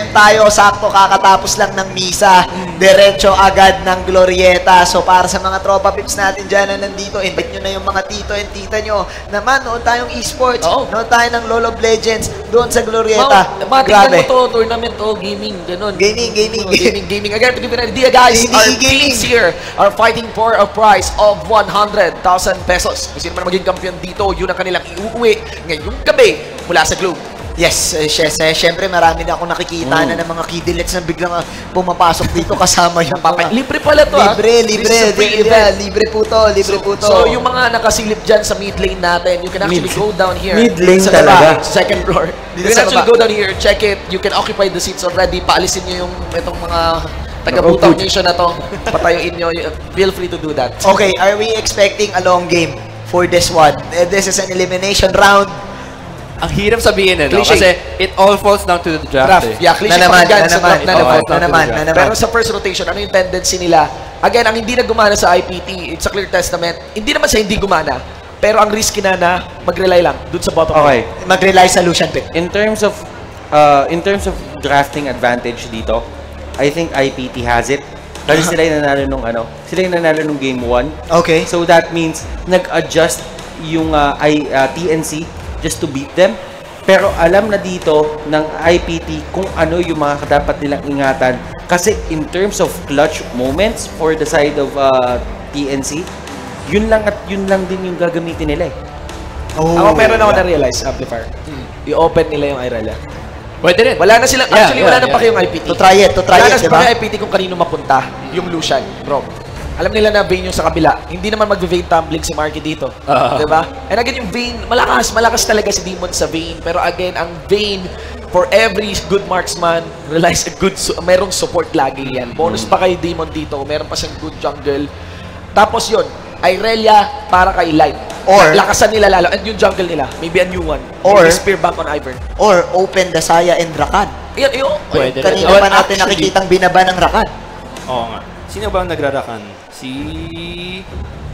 tayo, sakto kakatapos lang ng misa, diretso agad ng Glorieta. So para sa mga tropa pips natin dyan na nandito, invite nyo na yung mga tito and tita nyo. Naman, noon tayong eSports, noon tayo ng LoL of Legends, doon sa Glorieta. Grabe. Mo to, tournament to, gaming, ganun. Gaming. Again, to give an idea guys, our teams here are fighting for a prize of 100,000 pesos. Kung sino man maging kampiyon dito, yun ang kanilang iuwi ngayong gabi mula sa Globe. Yes, syempre marami na ako nakikita na ng mga kidilets na biglang pumapasok dito kasama yung mga... Libre pala to Libre po to. So yung mga nakasilip dyan sa mid lane natin, you can actually go down here. Mid lane sa talaga. Second floor. You can actually go down here, check it. You can occupy the seats already. Paalisin nyo yung itong mga taga-Butaw Nation na to. Patayuin nyo. Feel free to do that. Okay, are we expecting a long game for this one? This is an elimination round. Ang hirap sabihin kasi it all falls down to the draft. Yeah, cliché na naman. Pero sa first rotation, ano yung tendency nila? Again, ang hindi na gumana sa IPT, it's a clear testament. Hindi naman sa hindi gumana, pero ang risky na mag-rely lang dun sa bottom. Okay. Mag-rely sa Lucian pick. In terms of drafting advantage dito, I think IPT has it. Kasi sila yung nanalo nung game 1. Okay. So that means nag-adjust yung TNC just to beat them. Pero alam na dito ng IPT kung ano yung mga dapat nilang ingatan. Kasi in terms of clutch moments for the side of TNC, yun lang din yung gagamitin nila eh. Ako meron ako na-realize, Amplifier. I-open nila yung Irelia. Pwede rin. Wala na silang, actually wala na pa kayong IPT. To try it, wala na pa kayong IPT kung kanino mapunta. Yung Lucian, bro. Alam nila na Vayne yung sa kabila. Hindi naman mag-Vayne tumbling si Marky dito. Diba? And again, yung Vayne, malakas talaga si Demon sa Vayne. Pero again, ang Vayne, for every good marksman, relies a good, merong support lagi yan. Bonus pa kay Demon dito, meron pa siyang good jungle. Tapos yun, Irelia para kay Light. Or, lakasan nila lalo. And yung jungle nila, maybe a new one. Or, maybe spear back on Ivern. Or, open Dasaya and Rakan. Pwede rin. Kanina pa natin nakikitang binaba ng Rakan. Oo nga. Sino ba ang nagrarakan?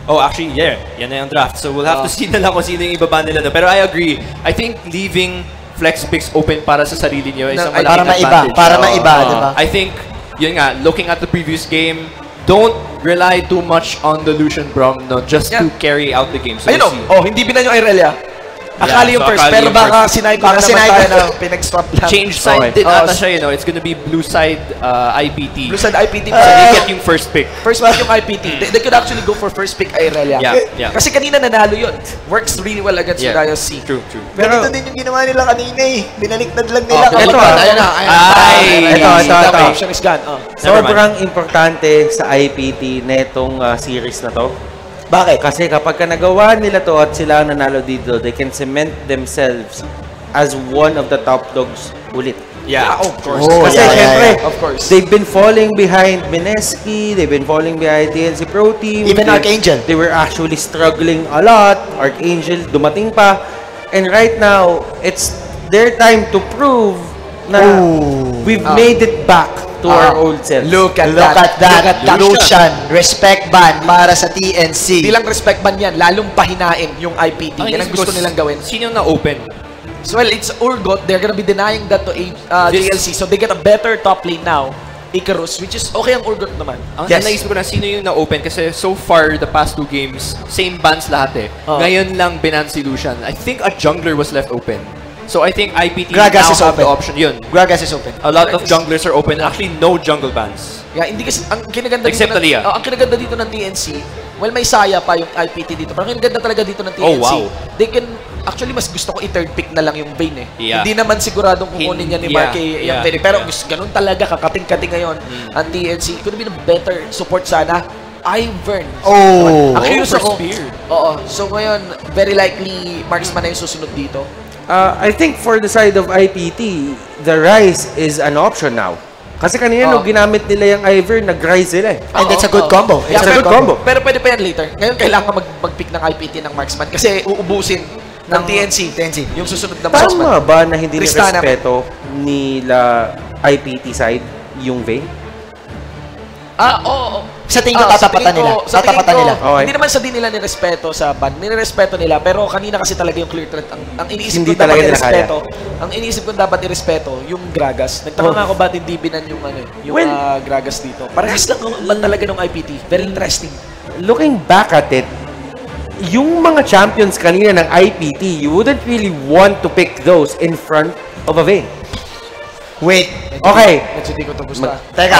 Actually, yan na yung draft. So we'll have to see na lang kung sino yung ibaba nila na. Pero I agree. I think leaving flex picks open para sa sarili niyo is a malaking advantage. Para maiba, diba? I think, yun nga, looking at the previous game, don't rely too much on the Lucian Brom just to carry out the game. So ayun hindi binan yung Irelia. Akala yung first, pero baka sinay ko na naman tayo na pinag-swap lang. Change side din ata siya, it's gonna be blue side IPT. Blue side IPT. So they get yung first pick. First pick yung IPT. They could actually go for first pick Irelia. Yeah. Kasi kanina nanalo yun. Works really well against Riot C. True. Pero ito din yung ginawa nila kanina eh. Binaliktad lang nila. Ito. Option is gone. Sobrang importante sa IPT netong series na to. Bakit? Kasi kapag nagawa nila to at sila ang nanalo dito, they can cement themselves as one of the top dogs ulit. Yeah, of course. Kasi syempre, of course. They've been falling behind Mineski, they've been falling behind TNC Pro Team. Even Archangel. They were actually struggling a lot. Archangel dumating pa. And right now, it's their time to prove na we've made it back to our old selves. Look at that. Lucian. Respect ban para sa TNC. Di lang respect ban yan, lalong pahinain yung IPT. Yan ang gusto nilang gawin. Sino na open? So, well, it's Urgot. They're gonna be denying that to JLC. So, they get a better top lane now. Icarus, which is okay ang Urgot naman. Ang naisip ko na sino yung na-open kasi so far, the past 2 games, same bans lahat eh. Ngayon lang binan si Lucian. I think a jungler was left open. So I think IPT Gragas now have the option. Yun. Gragas is open. A lot of junglers are open. Actually, no jungle bans. Yeah, hindi kasi ang kinaganda Except dito Talia. ang kinaganda dito ng TNC, well may saya pa yung IPT dito. Pero ang kinaganda talaga dito ng TNC. They can actually mas gusto ko i-third pick na lang yung Vayne eh. Hindi naman siguradong kukunin niya ni Marky yung Vayne. Pero ganun talaga kakating-kating ngayon ang TNC. Could have been a better support sana. Ivern. Ang curious ako. So ngayon, very likely marksman na yung susunod dito. I think for the side of IPT, the Rise is an option now. Kasi kanina nung ginamit nila yung Ivern, nag-Rise sila eh. And that's a good combo. It's a good combo. Pero pwede pa yan later. Ngayon kailangan mag-pick ng IPT ng marksman kasi uubusin ng TNC yung susunod na marksman. Tama ba na hindi nirespeto nila IPT side yung Vayne? Sa tingin ko, tatapatan nila. Sa tingin Tatapatan ko, nila. Okay. hindi naman sa di nila nirespeto sa ban. Nirespeto nila, pero kanina kasi talaga yung clear threat. Ang iniisip Hindi ko dapat talaga nila irespeto. Ang iniisip ko dapat irespeto, yung Gragas. Nagtaka nga ako ba't hindi binan yung, Gragas dito. Parehas lang talaga ng IPT. Very interesting. Looking back at it, yung mga champions kanina ng IPT, you wouldn't really want to pick those in front of a Vayne. Wait. Okay. Medyo di ko ito gusto. Teka.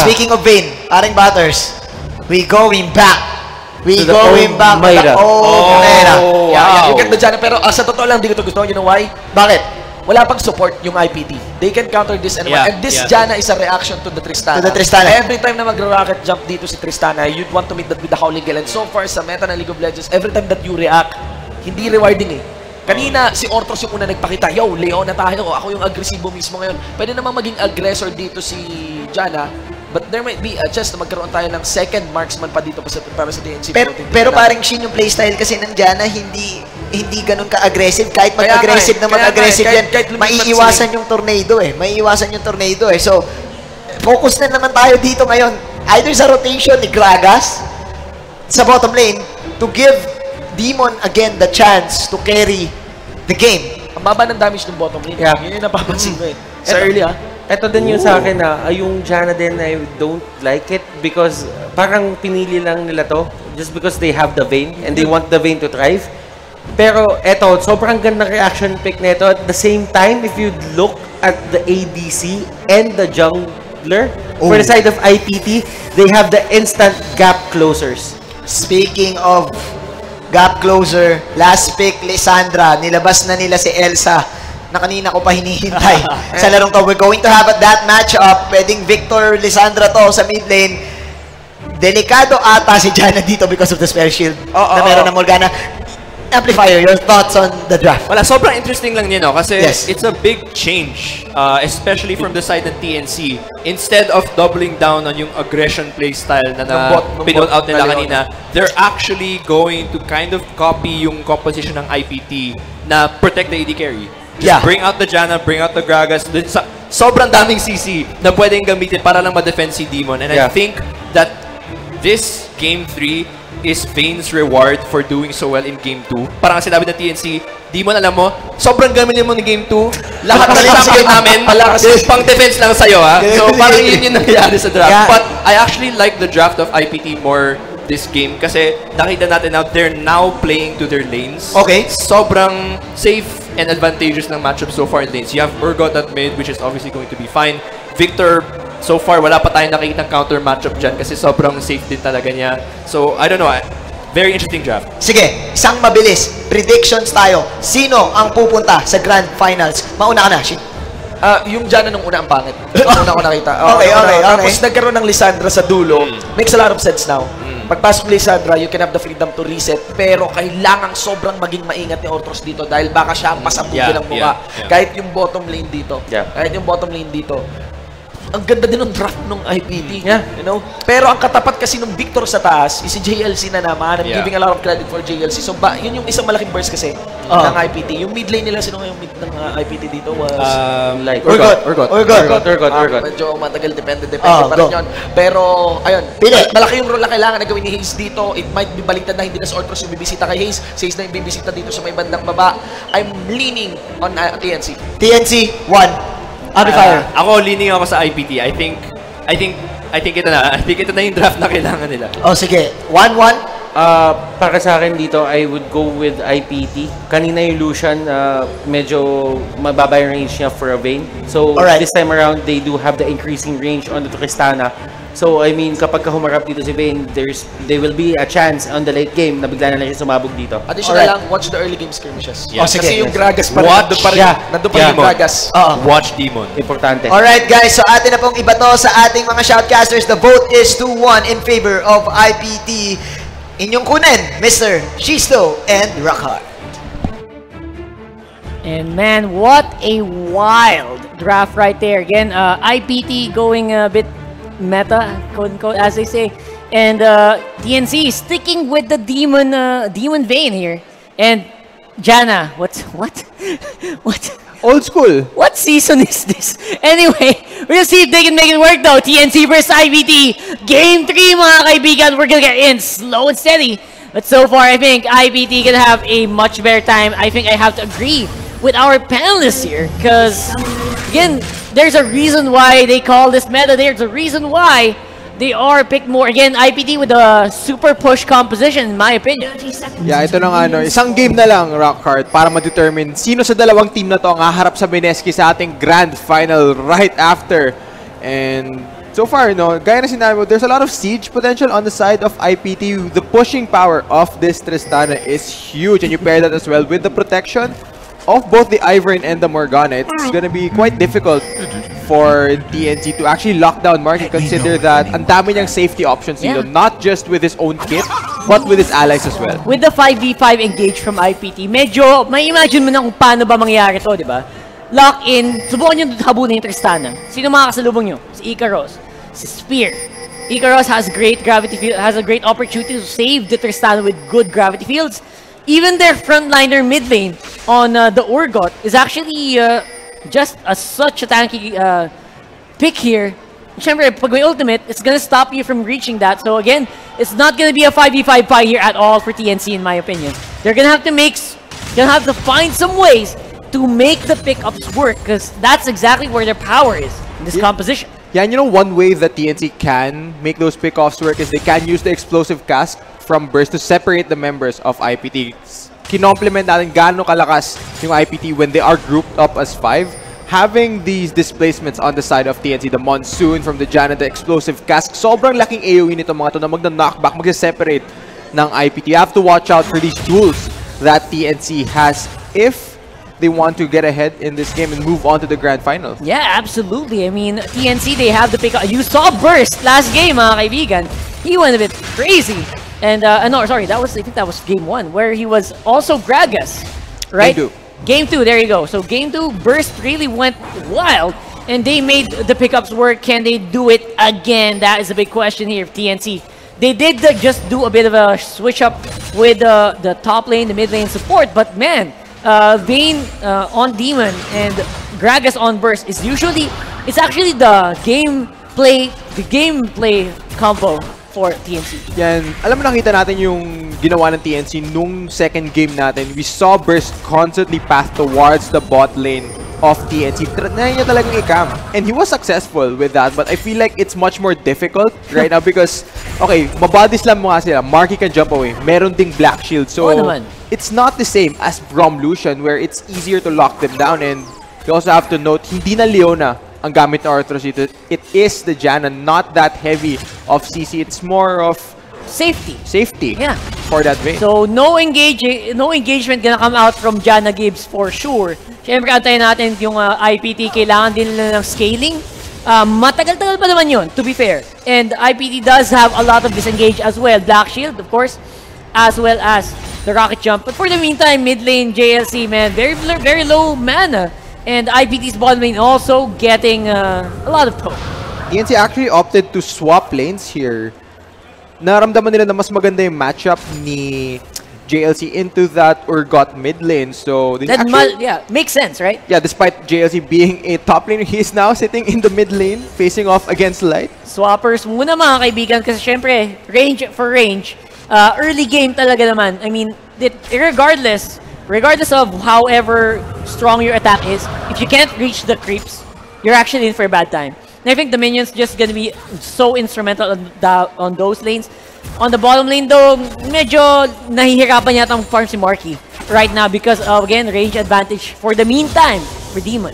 Speaking of Vayne, Aring Butters, we going back. We To the going old back to Mayra. the old Mayra. Yeah, you get the Jana. Pero sa totoo lang, di ko ito gusto. You know why? Bakit? Wala pang support yung IPT. They can counter this and Yeah, and this yeah. Jana is a reaction to the Tristana. To the Tristana. Every time na mag-rocket jump dito si Tristana, you'd want to meet that with the Howling Gale. And so far sa meta ng League of Legends, every time that you react, hindi rewarding eh. Kanina, si Ortros yung una nagpakita, yo, Leon na tayo, ako yung agresibo mismo ngayon. Pwede namang maging aggressor dito si Jana, but there might be a chance na magkaroon tayo ng second marksman pa dito para sa TNC. Pero parang Shin yung playstyle kasi ng Jana, hindi ganun ka-aggressive. Kahit Kaya mag-aggressive na nga eh. mag-aggressive Kaya yan, kahit lumipat maiiwasan yung tornado eh. Maiiwasan yung tornado eh. So, focus na naman tayo dito ngayon. Either sa rotation ni Gragas, sa bottom lane, to give Demon again the chance to carry the game. Ang baba ng damage ng bottom lane. Yeah. Yun yung napapansin ko eh. Sa early Ito din yung sa akin na yung Jana din, I don't like it because parang pinili lang nila to just because they have the Vayne and they want the Vayne to thrive. Pero eto, sobrang gandang reaction pick nito. At the same time, if you look at the ADC and the jungler, for the side of IPT, they have the instant gap closers. Speaking of gap closer, last pick, Lissandra, nilabas na nila si Elsa na kanina ko pa hinihintay sa larong to. We're going to have that matchup. Pwedeng Victor Lissandra to sa mid lane. Delikado ata si Jana dito because of the spell shield na meron ng Morgana. Amplifier, your thoughts on the draft? Wala, sobrang interesting lang niya, no? Kasi Yes. it's a big change, especially from the side ng TNC. Instead of doubling down on yung aggression play style na pinod out nila kanina, they're actually going to kind of copy yung composition ng IPT na protect the AD carry. Just bring out the Jana, bring out the Gragas. Sobrang daming CC na pwedeng gamitin para lang ma-defend si Demon. And I think that this Game 3 is Vayne's reward for doing so well in Game 2. Parang sinabi ng TNC, Demon, alam mo, sobrang gamit mo ng Game 2. Lahat na nilapit namin, pang defense lang sa'yo, ha? So, parang yun yung nangyari sa draft. Yeah. But I actually like the draft of IPT more this game kasi nakita natin now they're now playing to their lanes. Okay. Sobrang safe and advantageous ng matchup so far in lanes. You have Urgot at mid, which is obviously going to be fine. Victor, so far, wala pa tayong nakikita ng counter matchup dyan kasi sobrang safe din talaga niya. So, I don't know. Very interesting draft. Sige, isang mabilis. Predictions tayo. Sino ang pupunta sa Grand Finals? Mauna ka na, Shin. Yung Jana nung una ang pangit. Yung una ko nakita. Okay. Tapos nagkaroon ng Lissandra sa dulo. Makes a lot of sense now. Pagpasok ni Lissandra, you can have the freedom to reset. Pero kailangang sobrang maging maingat ni Ortros dito dahil baka siya masabugin ng mukha. Kahit yung bottom lane dito. Kahit yung bottom lane dito. Ang ganda din ng draft ng IPT. You know? Pero ang katapat kasi ng Victor sa taas is si JLC na naman. I'm giving a lot of credit for JLC. So, yun yung isang malaking burst kasi ng IPT. Yung mid lane nila, sino yung mid ng IPT dito was... Like Urgot. Medyo matagal, depende pa rin yun. Pero, ayun. Malaki yung role na kailangan na gawin ni Hayes dito. It might be baliktad na hindi na si Ortros yung bibisita kay Hayes. Si Hayes na yung bibisita dito sa may bandang baba. I'm leaning on TNC. TNC, 1. Amplifier. Ako, leaning ako sa IPT. I think ito na. I think ito na yung draft na kailangan nila. Oh, sige. 1-1. Para sa akin dito, I would go with IPT. Kanina yung Lucian, medyo mababa yung range niya for a Vayne. So, this time around, they do have the increasing range on the Tristana. So, I mean, kapag humarap dito si Vayne, there will be a chance on the late game na bigla na lang siya sumabog dito. Additional lang, watch the early game skirmishes. Yeah. Kasi yung Gragas pa rin, nandun pa rin yung Gragas. Watch Demon. Importante. Alright guys, so atin na pong iba to sa ating mga shoutcasters. The vote is 2-1 in favor of IPT. Inyong kunin, Mr. Shisto and Rakhar. And man, what a wild draft right there. Again, IPT going a bit meta, quote unquote, as they say. And TNC sticking with the Demon Vayne here. And Jana, what? Old school. What season is this? Anyway, we'll see if they can make it work though. TNC versus IPT. Game 3, mga kaibigan. We're gonna get in slow and steady. But so far, I think IPT can have a much better time. I think I have to agree with our panelists here. Because, again, there's a reason why they call this meta. There's a reason why they are picked more. Again, IPT with a super push composition, in my opinion. Yeah, ito na nga, isang game na lang, Rockhard, para ma-determine sino sa dalawang team na to ang haharap sa Beneski sa ating grand final right after. And so far, gaya na sinabi mo, there's a lot of siege potential on the side of IPT. The pushing power of this Tristana is huge, and you pair that as well with the protection of both the Ivern and the Morgana. It's gonna be quite difficult for TNC to actually lock down Marky. Consider that ang dami niyang safety options dito, not just with his own kit, but with his allies as well. With the 5v5 engage from IPT, medyo, may imagine mo na kung paano ba mangyayari to, di ba? Lock in, subukan nyo habunin yung Tristana. Sino makakasalubong nyo? Si Icaros, si Spear. Icaros has great gravity field, has a great opportunity to save the Tristana with good gravity fields. Even their frontliner mid lane on the Urgot is actually just such a tanky pick here. Siyempre, pag may ultimate, it's gonna stop you from reaching that. So again, it's not gonna be a 5v5 fight here at all for TNC, in my opinion. They're gonna have to find some ways to make the pickups work, because that's exactly where their power is in this composition. Yeah, and one way that TNC can make those pickoffs work is they can use the explosive cast from Burst to separate the members of IPT. Kinomplement natin gaano kalakas yung IPT when they are grouped up as 5. Having these displacements on the side of TNC, the Monsoon from the Janna, the explosive cast, sobrang laking AoE nito mga to na magna-knockback, mag-separate ng IPT. You have to watch out for these tools that TNC has if they want to get ahead in this game and move on to the grand final. Yeah, absolutely. I mean, TNC, they have the pick up. You saw Burst last game, mga kaibigan. He went a bit crazy. And, no, sorry, I think that was game 1, where he was also Gragas, right? Game 2, there you go. So game 2, Burst really went wild, and they made the pickups work. Can they do it again? That is a big question here of TNC. They did just do a bit of a switch up with the top lane, the mid lane support, but man, Vayne on Demon and Gragas on Burst is usually, it's actually the gameplay combo for TNC. Yan, alam mo nakita natin yung ginawa ng TNC nung second game natin. We saw Burst constantly path towards the bot lane of TNC. Try niya talagang i-cam. And he was successful with that, but I feel like it's much more difficult right now because, okay, mabodies lang mo nga sila. Marky can jump away. Meron ding Black Shield. So, it's not the same as Braum Lucian where it's easier to lock them down. And you also have to note, hindi na Leona ang gamit na Arthros dito. It is the Janna, not that heavy of CC. It's more of safety. Yeah. For that Vayne. So no engagement gonna come out from Janna Gibbs for sure. Siyempre antayin natin yung IPT, kailangan din nila ng scaling. Matagal-tagal pa naman yun, to be fair. And IPT does have a lot of disengage as well. Black Shield, of course, as well as the rocket jump. But for the meantime, mid lane JLC, man, very low mana. And IPT's bottom lane also getting a lot of poke. TNC actually opted to swap lanes here. Naramdaman nila na mas maganda yung matchup ni JLC into that Urgot mid lane. So, they makes sense, right? Yeah, despite JLC being a top laner, he's now sitting in the mid lane, facing off against Light. Swappers muna mga kaibigan kasi syempre, range for range. Early game talaga naman. I mean, regardless of however strong your attack is, if you can't reach the creeps, you're actually in for a bad time. And I think the minions just gonna be so instrumental on those lanes. On the bottom lane though, medyo nahihirapan yata ang farm si Marky right now because of, again, range advantage for the meantime for Demon.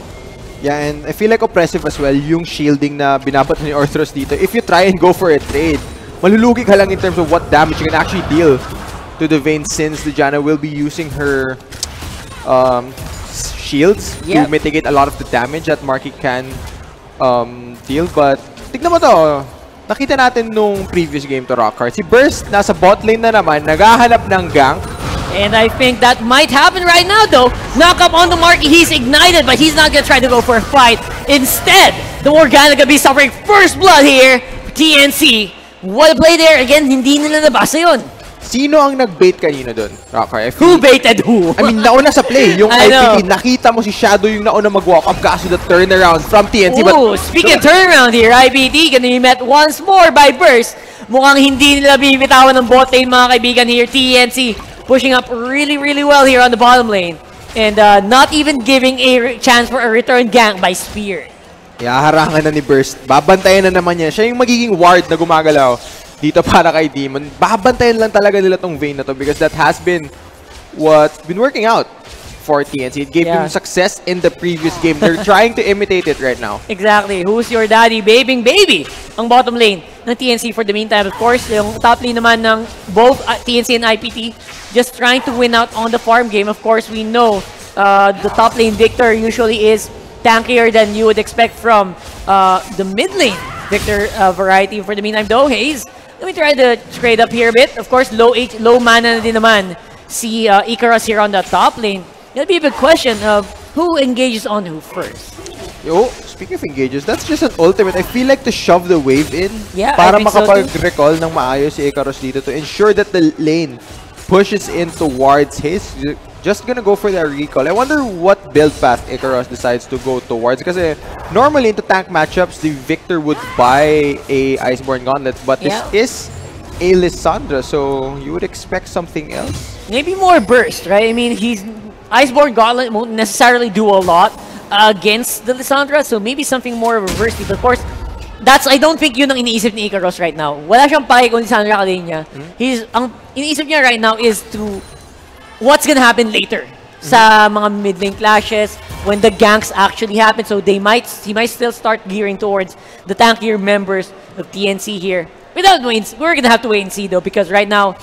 Yeah, and I feel like oppressive as well yung shielding na binabato ni Orthros dito. If you try and go for a trade, malulugi ka lang in terms of what damage you can actually deal to the Vayne since the Janna will be using her shields to mitigate a lot of the damage that Marky can deal. But tignan mo to, nakita natin nung previous game to Rockhard. Si Burst nasa bot lane na naman, naghahanap ng gank. And I think that might happen right now though. Knock up on the Marky, he's ignited, but he's not gonna try to go for a fight. Instead, the Morgana gonna be suffering first blood here. TNC, what a play there. Again, hindi nila nabasa yun. Sino ang nag-bait kanino doon, Rocker? Who baited who? I mean, nauna sa play. Yung I IPT, know. nakita mo si Shadow yung nauna mag-walk up kaso the turnaround from TNC. Ooh, speaking of turnaround here, IPT gonna be met once more by Burst. Mukhang hindi nila bibitawan ng bot lane, mga kaibigan here. TNC pushing up really, really well here on the bottom lane. And not even giving a chance for a return gank by Spear. Harangan na ni Burst. Babantayan na naman niya. Siya yung magiging ward na gumagalaw dito para kay Demon. Babantayan lang talaga nila tong Vayne na to because that has been what's been working out for TNC. It gave them success in the previous game. They're trying to imitate it right now. Exactly. Who's your daddy? Babing baby! Ang bottom lane ng TNC for the meantime. Of course, yung top lane naman ng both TNC and IPT just trying to win out on the farm game. Of course, we know the top lane Victor usually is tankier than you would expect from the mid lane Victor variety. For the meantime though, Hayes, let me try to trade up here a bit. Of course, low mana na din naman si Icarus here on the top lane. It'll be a big question of who engages on who first. Yo, speaking of engages, that's just an ultimate. I feel like to shove the wave in I para think so makapag-recall ng maayos si Icarus dito to ensure that the lane pushes in towards his. Just gonna go for the recall. I wonder what build path Icarus decides to go towards. Kasi normally into tank matchups, the Victor would buy a Iceborne Gauntlet, but this is a Lissandra, so you would expect something else. Maybe more burst, right? I mean, Iceborne Gauntlet won't necessarily do a lot against the Lissandra, so maybe something more of a burst. But of course, I don't think yun ang iniisip ni Icarus right now. Wala siyang pake kung Lissandra ka din niya. Ang iniisip niya right now is to what's gonna happen later sa mga mid-lane clashes when the ganks actually happen. So he might still start gearing towards the tankier members of TNC here. We're gonna have to wait and see though, because right now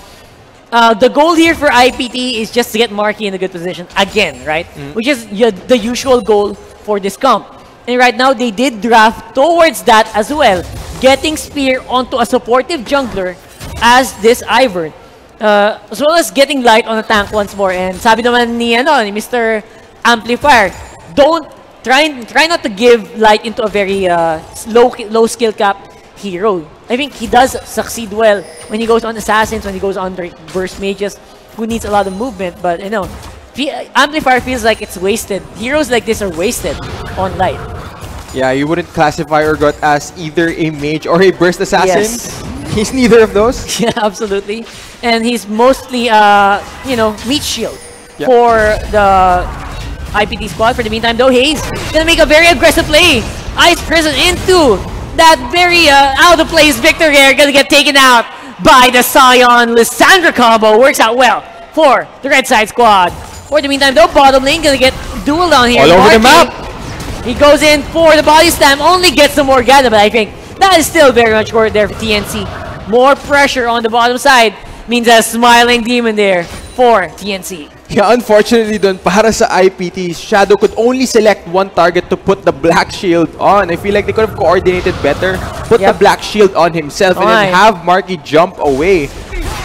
the goal here for IPT is just to get Marky in a good position again, right? Which is the usual goal for this comp. And right now they did draft towards that as well, getting Spear onto a supportive jungler as this Ivern. As well as getting light on the tank once more. And sabi naman ni Mr. Amplifier, try not to give light into a very low skill cap hero. I think he does succeed well when he goes on assassins, when he goes on burst mages, who needs a lot of movement. But Amplifier feels like it's wasted. Heroes like this are wasted on light. Yeah, you wouldn't classify Urgot as either a mage or a burst assassin. Yes. He's neither of those. Yeah, absolutely. And he's mostly, meat shield for the IPT squad. For the meantime, though, Hayes gonna make a very aggressive play. Ice Prison into that very out of place Victor here. Gonna get taken out by the Scion Lissandra combo. Works out well for the red side squad. For the meantime, though, bottom lane gonna get duel down here. All over the map. He goes in for the body slam. Only gets some more gather, but I think that is still very much worth there for TNC. More pressure on the bottom side means a smiling demon there for TNC. Yeah, unfortunately dun, para sa IPT, Shadow could only select one target to put the black shield on. I feel like they could have coordinated better. Put the black shield on himself and then have Marky jump away.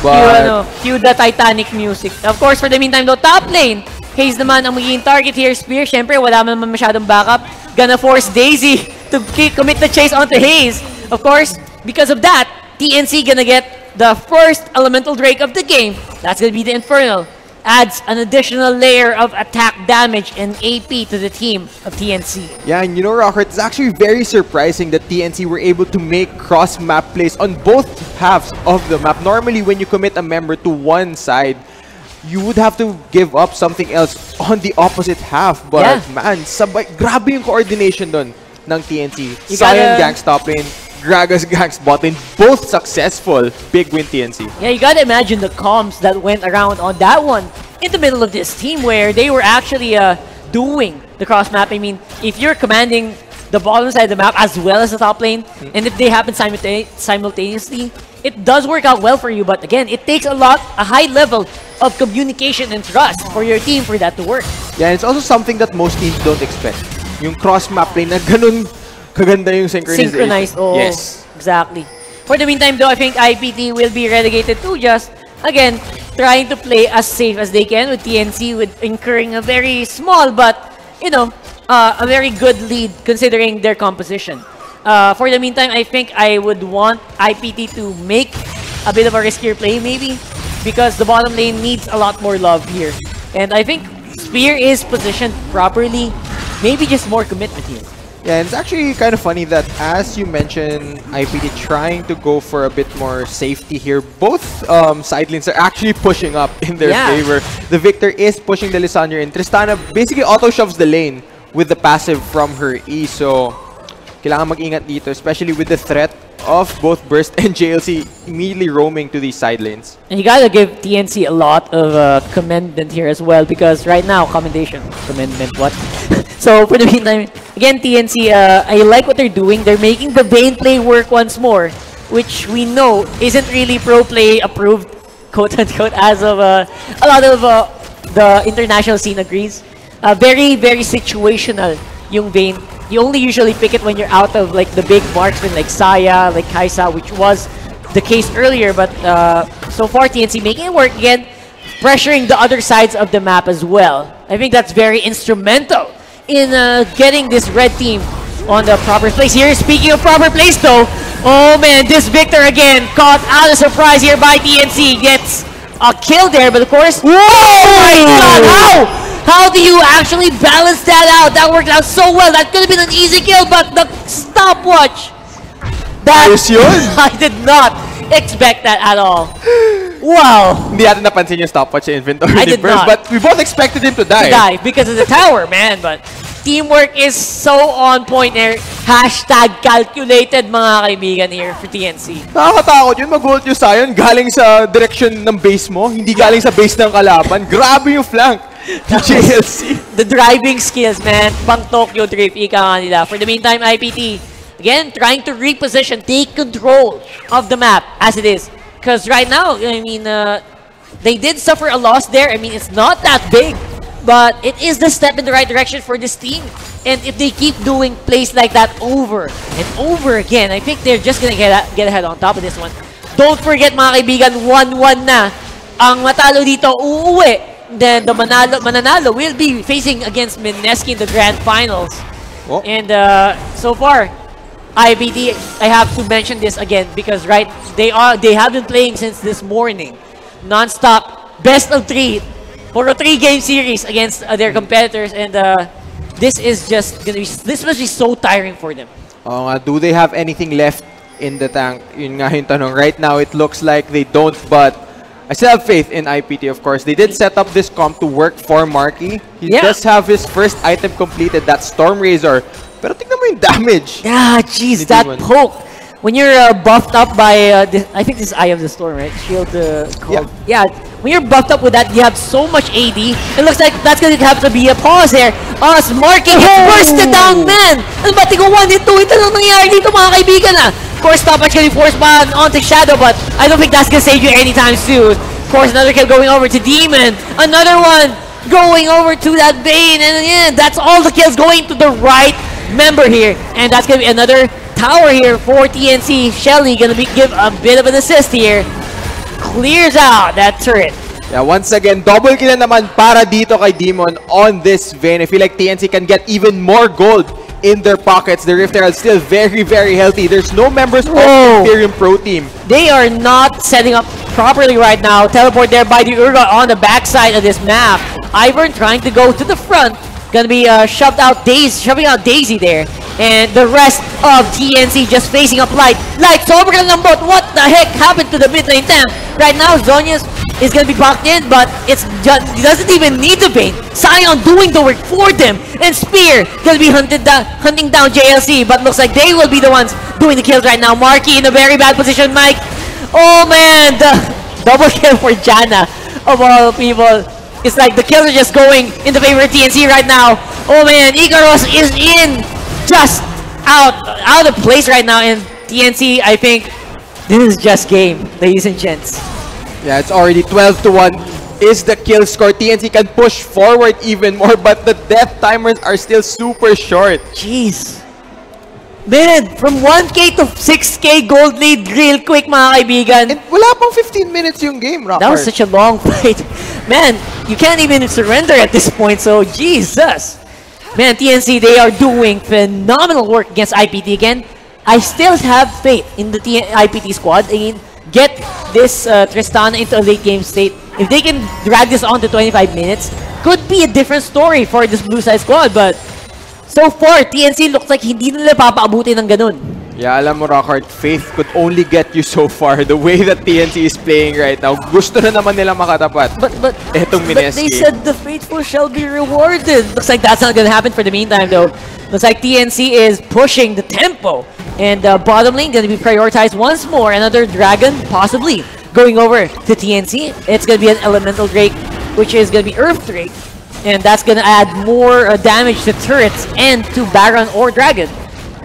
But Cue the Titanic music. Of course, for the meantime though, top lane, Hayes naman ang magiging target here. Spear, syempre wala naman masyadong backup. Gonna force Daisy to commit the chase onto Hayes. Of course, because of that, TNC gonna get the first elemental Drake of the game. That's gonna be the Infernal. Adds an additional layer of attack damage and AP to the team of TNC. Yeah, and you know, Rocker, it's actually very surprising that TNC were able to make cross-map plays on both halves of the map. Normally, when you commit a member to one side, you would have to give up something else on the opposite half. But man, grabe yung coordination dun ng TNC. Scion ganks top lane, Gragas ganks bot lane, both successful. Big win TNC. Yeah, you gotta imagine the comms that went around on that one in the middle of this team where they were actually doing the cross map. I mean, if you're commanding the bottom side of the map as well as the top lane, and if they happen simultaneously, it does work out well for you. But again, it takes a high level of communication and trust for your team for that to work. Yeah, and it's also something that most teams don't expect. Yung cross map lane na ganun kaganda yung synchronization. Synchronized, yes. Exactly. For the meantime though, I think IPT will be relegated to just, again, trying to play as safe as they can with TNC, with incurring a very small but, a very good lead considering their composition. For the meantime, I think I would want IPT to make a bit of a riskier play maybe. because the bottom lane needs a lot more love here. And I think Spear is positioned properly. Maybe just more commitment here. Yeah, and it's actually kind of funny that as you mentioned, IPT trying to go for a bit more safety here. Both side lanes are actually pushing up in their favor. The Victor is pushing the Lysandra in. Tristana basically auto-shoves the lane with the passive from her E. So, kailangan mag-ingat dito, especially with the threat of both Burst and JLC immediately roaming to these side lanes. And you gotta give TNC a lot of commendment here as well, because right now, commendment, what? So for the meantime, again, TNC, I like what they're doing. They're making the Vayne play work once more, which we know isn't really pro play approved, quote unquote, as of a lot of the international scene agrees. Very, very situational yung Vayne. You only usually pick it when you're out of like the big marksmen like Saya, like Kaisa, which was the case earlier. But so far, TNC making it work again, pressuring the other sides of the map as well. I think that's very instrumental in getting this red team on the proper place here. Speaking of proper place though, oh man, this Victor again caught out of surprise here by TNC. Gets a kill there, but of course, oh my god, how do you actually balance that out? That worked out so well. That could have been an easy kill, but the stopwatch, that I did not expect that at all. Wow. Hindi natin napansin yung stopwatch sa inventory I did not. but we both expected him to die. Because of the tower, man. But teamwork is so on point there. Hashtag calculated, mga kaibigan here for TNC. Nakakatakot yun. Mag-ult yung Sion galing sa direction ng base mo, hindi galing sa base ng kalaban. Grabe yung flank. JLC. The driving skills, man. Pang Tokyo Drift, ika nga nila. For the meantime, IPT, again, trying to reposition, take control of the map as it is. Because right now, I mean, they did suffer a loss there. I mean, it's not that big, but it is the step in the right direction for this team. And if they keep doing plays like that over and over again, I think they're just gonna get ahead on top of this one. Don't forget, mga kaibigan, 1-1 na. Ang matalo dito, uuwi. Then the mananalo will be facing against Mineski in the grand finals. Oh. And so far, IBD, I have to mention this again because they have been playing since this morning, non-stop, best of 3 for a 3-game series against their competitors, and this is just gonna be, this must be so tiring for them. Do they have anything left in the tank? Yun nga yung tanong. Right now, it looks like they don't, but I still have faith in IPT, of course. They did set up this comp to work for Marky. He does have his first item completed, that Storm Razor. Pero tignan mo yung damage. Yeah, jeez, that poke. When you're buffed up by, I think this is Eye of the Storm, right? Shield called. Yeah, when you're buffed up with that, you have so much AD. It looks like that's gonna have to be a pause here. Marky bursted down, man! Ano ba, tigo 1 hit 2 ito lang nangyayari dito, mga kaibigan ah. Of course, stopwatch gonna be forced by onto Shadow, but I don't think that's gonna save you anytime soon. Of course, another kill going over to Demon. Another one going over to that Bane, and yeah, that's all the kills going to the right member here, and that's gonna be another tower here for TNC. Shelly gonna give a bit of an assist here. Clears out that turret. Yeah, once again, double kill na naman para dito kay Demon on this Vayne. I feel like TNC can get even more gold in their pockets. The Rift Herald still very, very healthy. There's no members of the Imperium Pro team. They are not setting up properly right now. Teleport there by the Urgot on the backside of this map. Ivern trying to go to the front. Gonna be shoving out Daisy there. And the rest of TNC just facing up Light. Light, sobrang lambot. What the heck happened to the mid lane temp? Right now, Zonius is gonna be blocked in, but it doesn't even need the Vayne. Sion doing the work for them. And Spear gonna be hunting down JLC, but looks like they will be the ones doing the kills right now. Marky in a very bad position, Mike. Oh man, the double kill for Janna of all people. It's like the kills are just going in the favor of TNC right now. Oh man, Ikaros is in, just out of place right now. And TNC, I think this is just game, ladies and gents. Yeah, it's already 12-1 is the kill score. TNC can push forward even more, but the death timers are still super short. Jeez. Man, from 1K to 6K gold lead real quick, mga kaibigan. And wala pang 15 minutes yung game, Rocker. That was such a long fight. Man, you can't even surrender at this point, so Jesus. Man, TNC, they are doing phenomenal work against IPT again. I still have faith in the IPT squad. I mean, get this Tristana into a late game state. If they can drag this on to 25 minutes, could be a different story for this blue side squad. But so far, TNC looks like hindi nila papaabuti ng ganun. Yeah, alam mo, Rockhard, faith could only get you so far. The way that TNC is playing right now, gusto na naman nila makatapat. But they said the faithful shall be rewarded. Looks like that's not gonna happen for the meantime, though. Looks like TNC is pushing the tempo. And bottom lane gonna be prioritized once more. Another dragon, possibly, going over to TNC. It's gonna be an elemental Drake, which is gonna be Earth Drake. And that's gonna add more damage to turrets and to Baron or Dragon.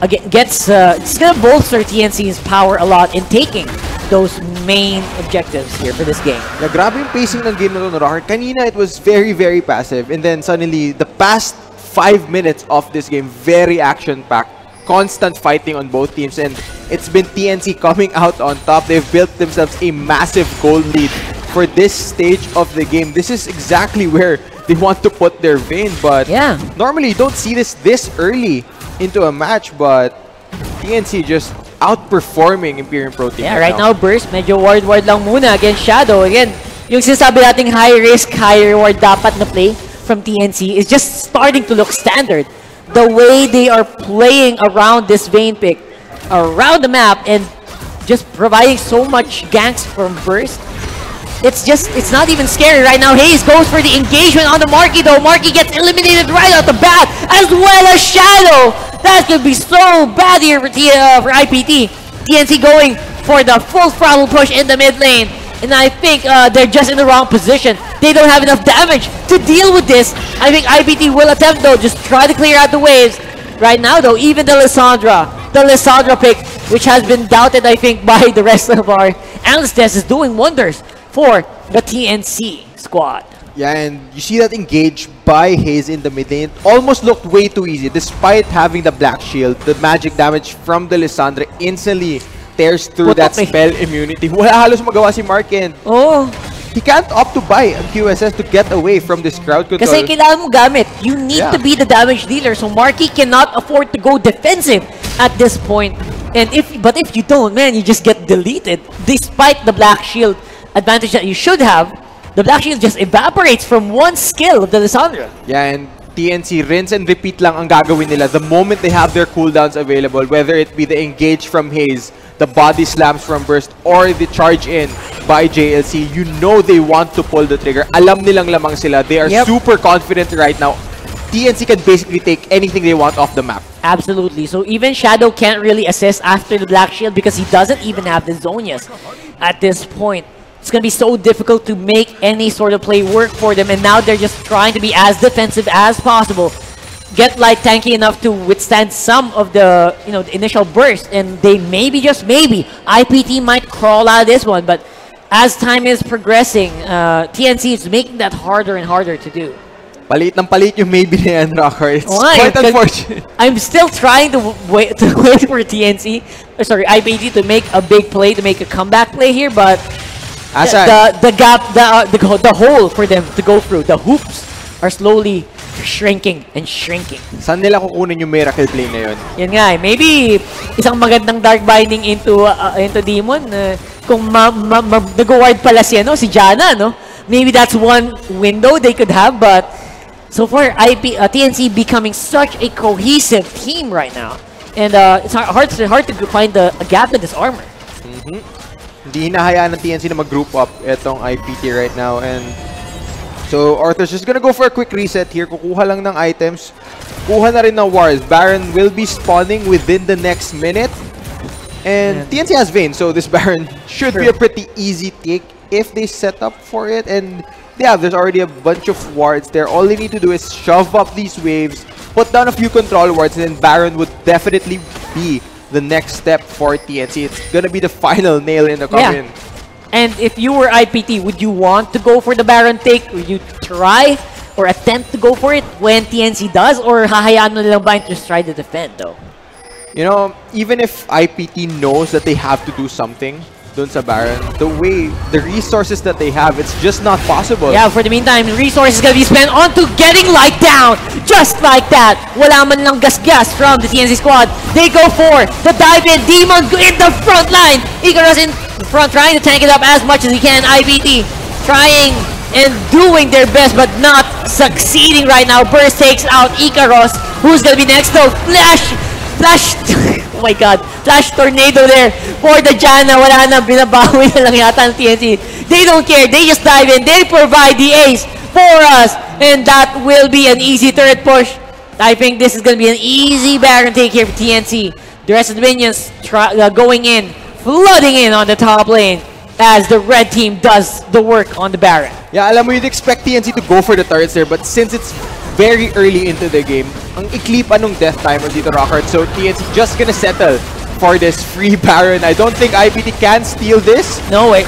Again, it's gonna bolster TNC's power a lot in taking those main objectives here for this game. Yeah, grabe yung pacing ng game na to, no, Rocker. Kanina, it was very, very passive. And then suddenly, the past 5 minutes of this game, very action-packed. Constant fighting on both teams. And it's been TNC coming out on top. They've built themselves a massive gold lead for this stage of the game. This is exactly where they want to put their vein. But yeah, normally, you don't see this early into a match, but TNC just outperforming Imperium Pro Team. Yeah, right now Burst, medyo ward lang muna against Shadow. Again, yung sinasabi nating high risk, high reward dapat na play from TNC is just starting to look standard. The way they are playing around this vein pick, around the map, and just providing so much ganks from Burst. It's not even scary right now. Hayes goes for the engagement on the Marky, though. Marky gets eliminated right out the bat, as well as Shadow. That's going to be so bad here for IPT. TNC going for the full throttle push in the mid lane. And I think they're just in the wrong position. They don't have enough damage to deal with this. I think IPT will attempt, though, just try to clear out the waves. Right now, though, even the Lissandra pick, which has been doubted, I think, by the rest of our analyst desk, is doing wonders for the TNC squad. Yeah, and you see that engage by Hayes in the mid lane. It almost looked way too easy. Despite having the Black Shield, the magic damage from the Lissandra instantly tears through that spell immunity. Wala halos magawa si Mark, and he can't opt to buy a QSS to get away from this crowd control. Kasi kailangan mo gamit. You need to be the damage dealer. So Marky cannot afford to go defensive at this point. And if you don't, man, you just get deleted. Despite the Black Shield advantage that you should have, the Black Shield just evaporates from one skill of the Lissandra. Yeah, and TNC rinse and repeat lang ang gagawin nila the moment they have their cooldowns available, whether it be the engage from Hayes, the body slams from Burst, or the charge in by JLC. You know they want to pull the trigger. Alam nilang lamang sila. They are super confident right now. TNC can basically take anything they want off the map. Absolutely. So even Shadow can't really assist after the Black Shield because he doesn't even have the Zonias at this point. It's going to be so difficult to make any sort of play work for them, and now they're just trying to be as defensive as possible. Get light tanky enough to withstand some of the, the initial burst, and they maybe, just maybe, IPT might crawl out of this one, but as time is progressing, TNC is making that harder and harder to do. Palit ng palit yung maybe na yan, Rocker. It's quite unfortunate. I'm still trying to wait for TNC, IPT to make a big play, to make a comeback play here, but the gap, the hole for them to go through, the hoops are slowly shrinking and shrinking. Saan nila kukunin yung miracle play na yun? Yan nga eh. Maybe isang magandang dark binding into Demon. Kung nag-ward pala si Jana, no? Maybe that's one window they could have, but so far TNC becoming such a cohesive team right now. And it's hard to find a gap in this armor. Hindi hinahayaan ng TNC na mag-group up itong IPT right now, and so Arthur's just gonna go for a quick reset here. Kukuha lang ng items. Kuha na rin ng wards. Baron will be spawning within the next minute. And TNC has Vayne, so this Baron should be a pretty easy take if they set up for it. And yeah, there's already a bunch of wards there. All they need to do is shove up these waves, put down a few control wards, and then Baron would definitely be the next step for TNC. It's gonna be the final nail in the coffin. Yeah. And if you were IPT, would you want to go for the Baron take? Would you try or attempt to go for it when TNC does? Or hahayaan mo nilang ba just try to defend though? Even if IPT knows that they have to do something dun sa Baron, the resources that they have, it's just not possible. Yeah, for the meantime, resources gonna be spent onto getting light down. Just like that. Wala man lang gas-gas from the TNC squad. They go for the dive-in. Demon in the front line. Ikaros in in front, trying to tank it up as much as he can. IPT trying and doing their best, but not succeeding right now. Burst takes out Ikaros. Who's gonna be next though? Flash, oh my god, Flash Tornado there for the Janna. Wala na, binabawi na lang yata ng TNC. They don't care, they just dive in, they provide the ace for us, and that will be an easy turret push. I think this is gonna be an easy Baron take here for TNC. The rest of the minions going in, flooding in on the top lane as the red team does the work on the Baron. Yeah, alam mo, you'd expect TNC to go for the turrets there, but since it's very early into the game, ang ikli pa nung death timer dito, Rockhard, so TNC just gonna settle for this free Baron. I don't think IPT can steal this. No way.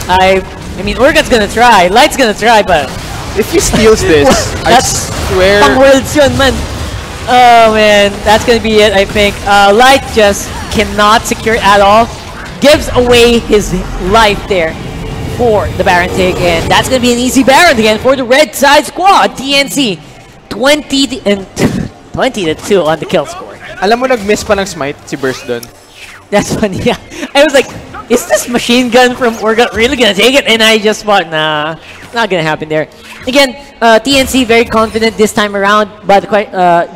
I mean, Urgat's gonna try, Light's gonna try, but if he steals this, I swear. Pang-worlds yun, man. Oh man, that's gonna be it, I think. Light just cannot secure it at all. Gives away his life there for the Baron take, and that's gonna be an easy Baron again for the red side squad. TNC 20 to 2 on the kill score. Alam mo, nag-miss pa ng smite si Burst dun. That's funny, yeah. I was like, is this machine gun from Urgot really gonna take it? And I just thought, nah, not gonna happen there. Again, TNC very confident this time around, but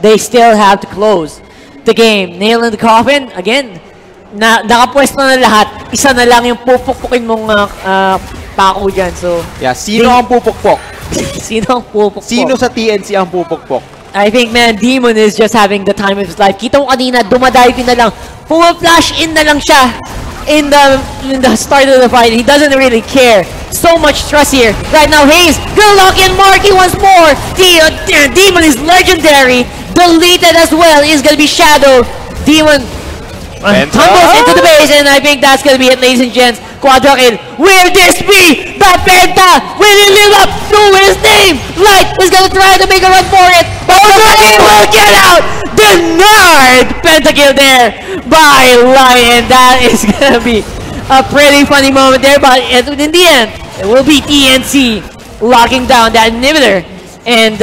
they still have to close the game. Nail in the coffin, again, nakapwesto na lahat. Isa na lang yung pupukpukin mong pako dyan. So, yeah, sino ang pupukpok? Sino ang pupukpok? Sino sa TNC ang pupukpok? I think, man, Demon is just having the time of his life. Kita mo kanina, dumadive in na lang. Puma-flash in na lang siya in the start of the fight. He doesn't really care. So much trust here. Right now, Hayes gonna lock in Marky once more. Demon is legendary. Deleted as well is gonna be Shadow. Demon tumbles into the base, and I think that's gonna be it, ladies and gents. Quadra kill. Will this be the Penta? Will he live up to his name? Light is gonna try to make a run for it, but he will get out. Denied pentakill there by Light, and that is gonna be a pretty funny moment there. But in the end, it will be TNC locking down that inhibitor, and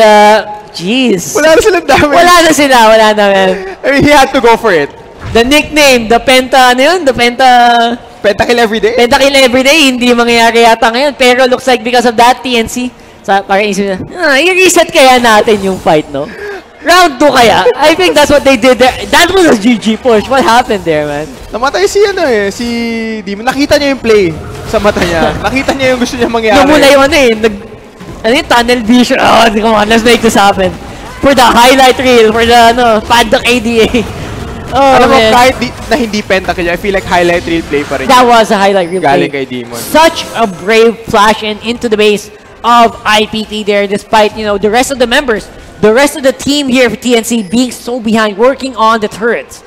jeez. Wala na silang damage. Wala na sila, wala na, man. I mean, he had to go for it. The nickname, the Penta, ano yun? The Pentakill everyday? Pentakill everyday, hindi mangyayari yata ngayon. Pero looks like because of that, TNC, parang isip na, i-reset kaya natin yung fight, no? Round 2 kaya? I think that's what they did there. That was a GG push. What happened there, man? Namatay si si Demon. Nakita niya yung play sa mata niya. Nakita niya yung gusto niya mangyari. Namula yung tunnel vision. Oh, come on, let's make this happen. For the highlight reel, for the, paddock ADA. Oh, alam mo, man. kahit na hindi pentakill, I feel like highlight reel play pa rin. That was a highlight reel play. Galing kay Demon. Such a brave flash and into the base of IPT there, despite, the rest of the members, the rest of the team here for TNC being so behind, working on the turrets.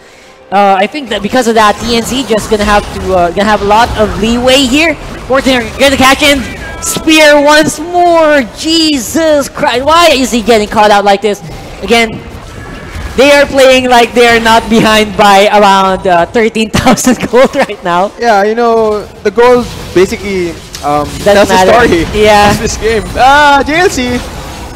I think that because of that, TNC just gonna have a lot of leeway here. Fortunately, gonna catch in. Spear once more. Jesus Christ! Why is he getting caught out like this? Again, they are playing like they are not behind by around 13,000 gold right now. Yeah, the gold basically tells the story. Yeah. Of this game. JLC.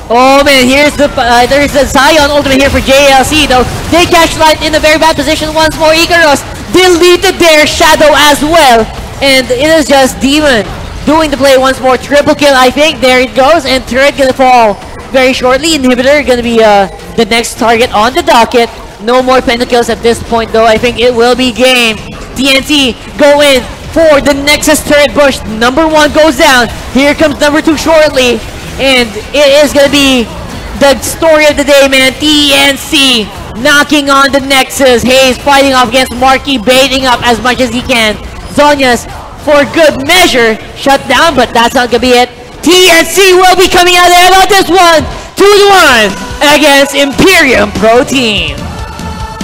Oh man, there's the Zion ultimate here for JLC though. They catch Light in a very bad position once more. Ikaros deleted their Shadow as well. And it is just Demon doing the play once more. Triple kill, I think. There it goes. And turret gonna fall very shortly. Inhibitor gonna be the next target on the docket. No more pentakills at this point though. I think it will be game. TNC go in for the Nexus turret push. Number 1 goes down. Here comes number 2 shortly. And it is gonna be the story of the day, man. TNC knocking on the Nexus. Hayes fighting off against Marky, baiting up as much as he can. Zonia's, for good measure, shut down, but that's not gonna be it. TNC will be coming out there about this one. 2-1 against Imperium Pro Team.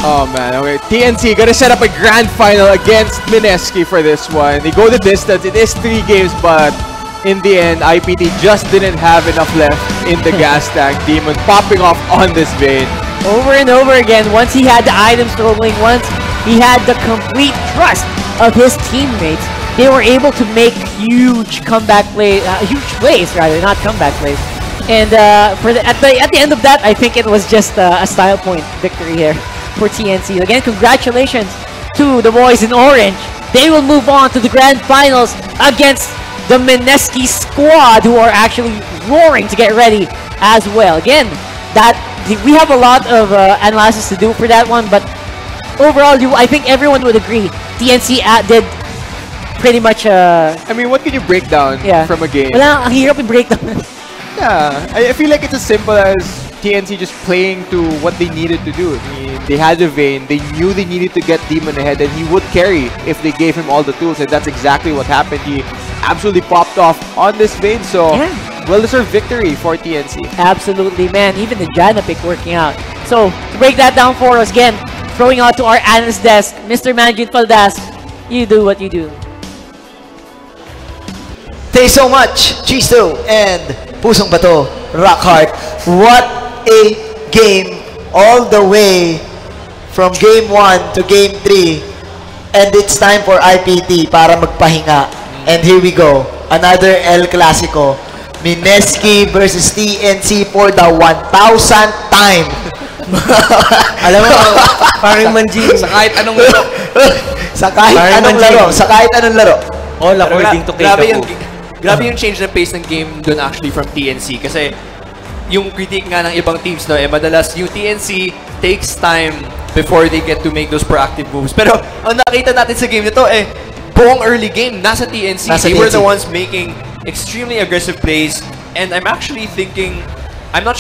Oh man, okay. TNC gonna set up a grand final against Mineski for this one. They go the distance. It is 3 games, but in the end, IPT just didn't have enough left in the gas tank. Demon popping off on this vein. Over and over again, once he had the items rolling, once he had the complete trust of his teammates, they were able to make huge comeback plays, huge plays rather, not comeback plays. And at the end of that, I think it was just a style point victory here for TNC. Again, congratulations to the boys in orange they will move on to the grand finals against the Mineski squad, who are actually roaring to get ready as well. Again, we have a lot of analysis to do for that one, but overall, I think everyone would agree TNC did pretty much. I mean, what can you break down from a game? Wala, ang hirap i-break down. Yeah, I feel like it's as simple as TNC just playing to what they needed to do. I mean, they had the Vayne, they knew they needed to get Demon ahead, and he would carry if they gave him all the tools, and that's exactly what happened. He absolutely popped off on this Vayne, so well-deserved victory for TNC. Absolutely, man. Even the Janna pick working out. So, to break that down for us again, throwing out to our analyst desk, Mr. Manjit Paldas, you do what you do. Thank you so much, Chisto and Pusong Bato, Rockhart. What a game all the way from Game 1 to Game 3. And it's time for IPT para magpahinga. And here we go. Another El Clasico. Mineski versus TNC for the 1,000th time. Alam mo, parang Manjin. Sa kahit anong laro. Sa kahit anong laro. All according to Keiko. Grabe yung change ng pace ng game dun actually from TNC. Kasi yung critique nga ng ibang teams, no, madalas yung TNC takes time before they get to make those proactive moves. Pero ang nakita natin sa game nito, buong early game, nasa TNC. They were the ones making extremely aggressive plays. And I'm actually thinking, I'm not